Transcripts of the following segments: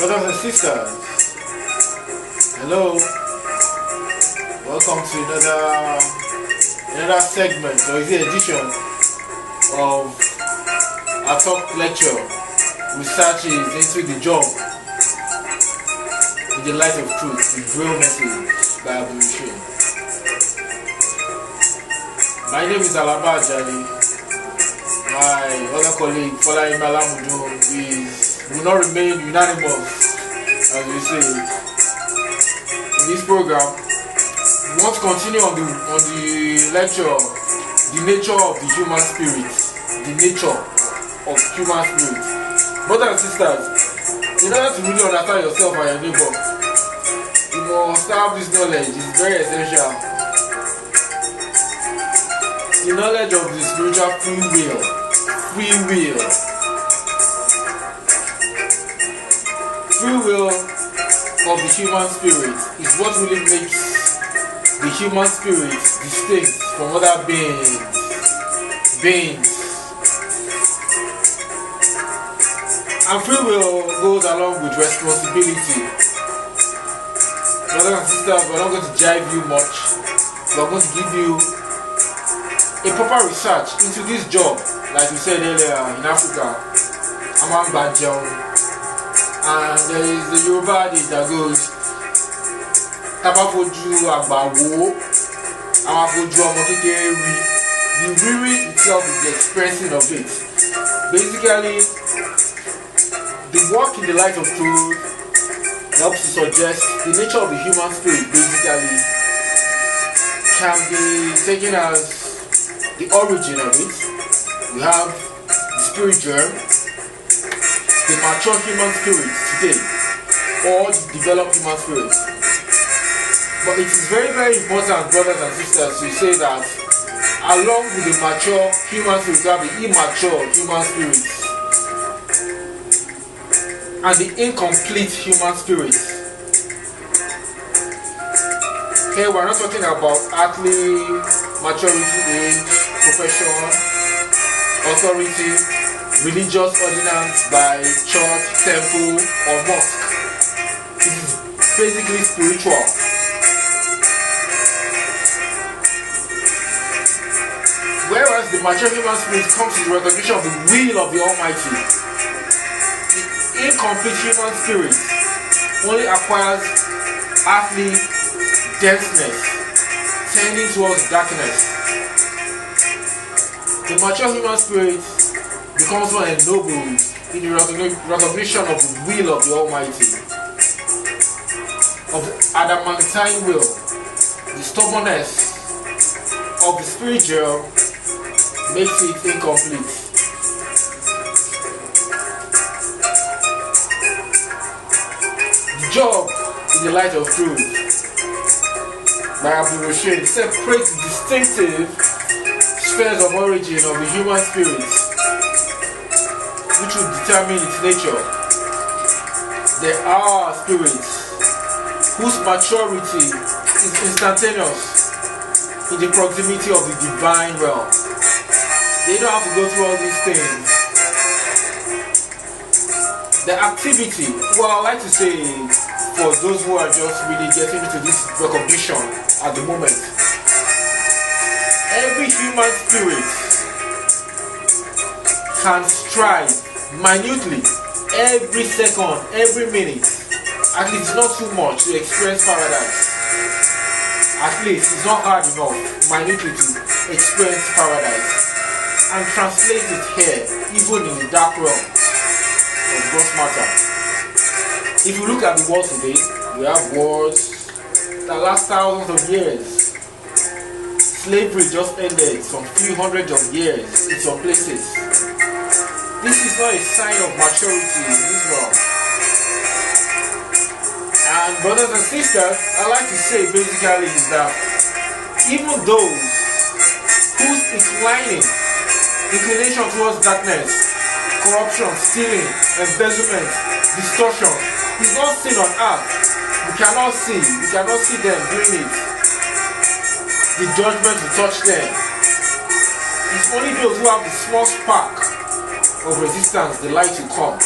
Brothers and sisters, hello, welcome to another segment or is it edition of our talk lecture researches into the job in the light of truth, the real message by abolition. My name is Alaba Ajali. My other colleague, Fola Imalamudu, will not remain unanimous, as we say. In this program, we want to continue on the lecture, the nature of the human spirit, the nature of human spirit. Brothers and sisters, in order to really understand yourself and your neighbor, you must have this knowledge. It's very essential. The knowledge of the spiritual free will. Free will of the human spirit is what really makes the human spirit distinct from other beings. And free will goes along with responsibility. Brothers and sisters, we're not going to jive you much. We're going to give you a proper research into this job. Like we said earlier, in Africa, Amang Banjong. And there is the Yoruba adage that goes, Tabafoju Agbawo, Amafoju Omokekere. The riri itself is the expressing of it. Basically, the work in the light of truth helps to suggest the nature of the human spirit. Basically, can be taken as the origin of it. We have the spirit germ, the mature human spirit today, or the developed human spirit. But it is very, very important, brothers and sisters, to say that along with the mature human spirit, we have the immature human spirit and the incomplete human spirit. Okay, we're not talking about earthly maturity, age, profession, authority, religious ordinance by church, temple, or mosque. It is basically spiritual. Whereas the mature human spirit comes to the recognition of the will of the Almighty, the incomplete human spirit only acquires earthly denseness, tending towards darkness. The mature human spirit becomes more ennobled in the recognition of the will of the Almighty, of the adamantine will. The stubbornness of the spiritual makes it incomplete. The job in the light of truth by Abdul Rashid separates the distinctive spheres of origin of the human spirit, which will determine its nature. There are spirits whose maturity is instantaneous in the proximity of the divine realm. They don't have to go through all these things. The activity, well, I like to say, for those who are just really getting into this recognition at the moment, every human spirit can strive minutely, every second, every minute. At least it's not too much to experience paradise. At least it's not hard enough, minutely, to experience paradise and translate it here, even in the dark realm of gross matter. If you look at the world today, we have wars that last thousands of years. Slavery just ended some few hundreds of years in some places. This is not a sign of maturity in this world. And brothers and sisters, I like to say basically is that even those whose inclination towards darkness, corruption, stealing, embezzlement, distortion is not seen on earth. We cannot see them doing it. The judgment will touch them. It's only those who have the small spark of resistance, the light will come.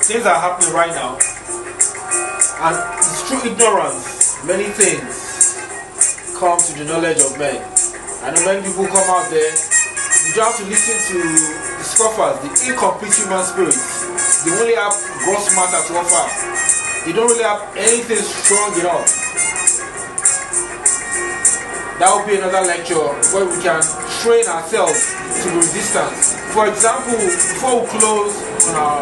things are happening right now, and it's through ignorance many things come to the knowledge of men. I know many people come out there. You don't have to listen to the scoffers, the incomplete human spirits. They only have gross matter to offer. They don't really have anything strong enough. That will be another lecture where we can train ourselves to resistance. For example, before we close on our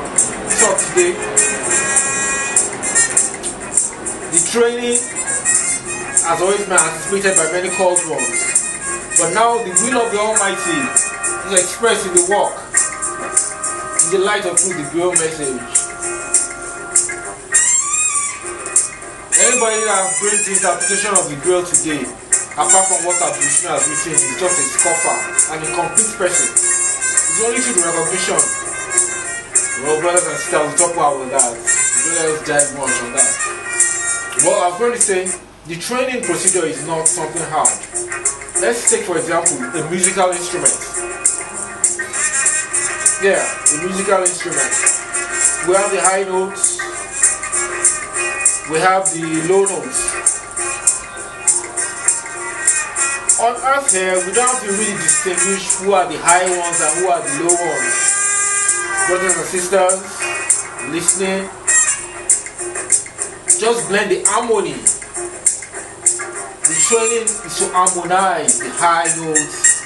talk today, the training has always been anticipated by many called ones. But now the will of the Almighty is expressed in the walk, in the light of truth, the grail message. Anybody that brings the interpretation of the grail today, apart from what Abdul has written, is just a scoffer, an incomplete person. It's only through the recognition. Well, brothers and sisters, we'll talk about that. Don't let us dive much on that. Well, I was going to say, the training procedure is not something hard. Let's take, for example, a musical instrument. Yeah, a musical instrument. We have the high notes, we have the low notes. On earth here, we don't have to really distinguish who are the high ones and who are the low ones. Brothers and sisters, listening, just blend the harmony. The training is to harmonize the high notes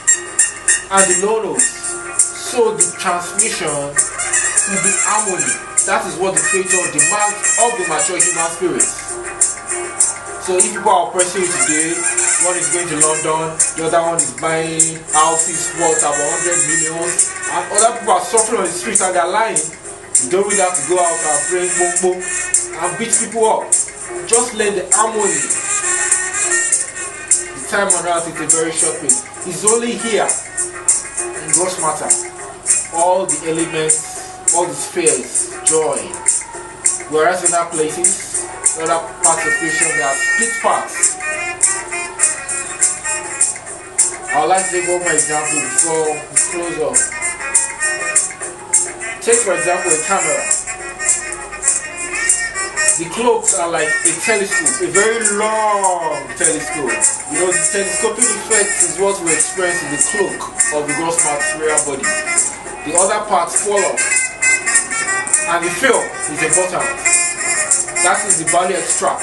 and the low notes, so the transmission will be harmony. That is what the Creator demands of the mature human spirit. So if people are oppressing you today, one is going to London, the other one is buying houses worth about 100 million, and other people are suffering on the streets and they're lying, you don't really have to go out and bring boom and beat people up. Just learn the harmony. Time on earth is a very short pace. It's only here in gross matter. All the elements, all the spheres join. Whereas in other places, other parts of creation, there are split parts. I would like to take one more example before we close off. Take for example a camera. The clocks are like a telescope, a very long telescope. You know, the telescopic effect is what we experience in the cloak of the gross material body. The other parts fall off, and the film is important. That is the body extract,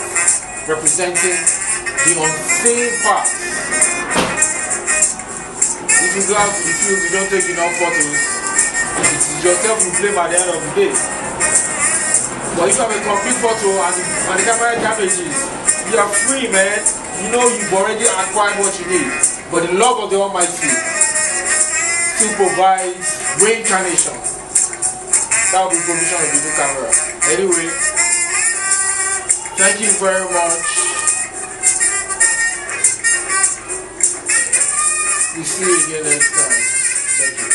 representing the unseen part. If you go out to the field, you don't take enough photos, it is yourself you blame at the end of the day. But if you have a complete photo and the camera damages, you are free, man. You know you've already acquired what you need. But the love of the Almighty still provides reincarnation. That will be provision of the new camera. Anyway, thank you very much. We'll see you again next time. Thank you.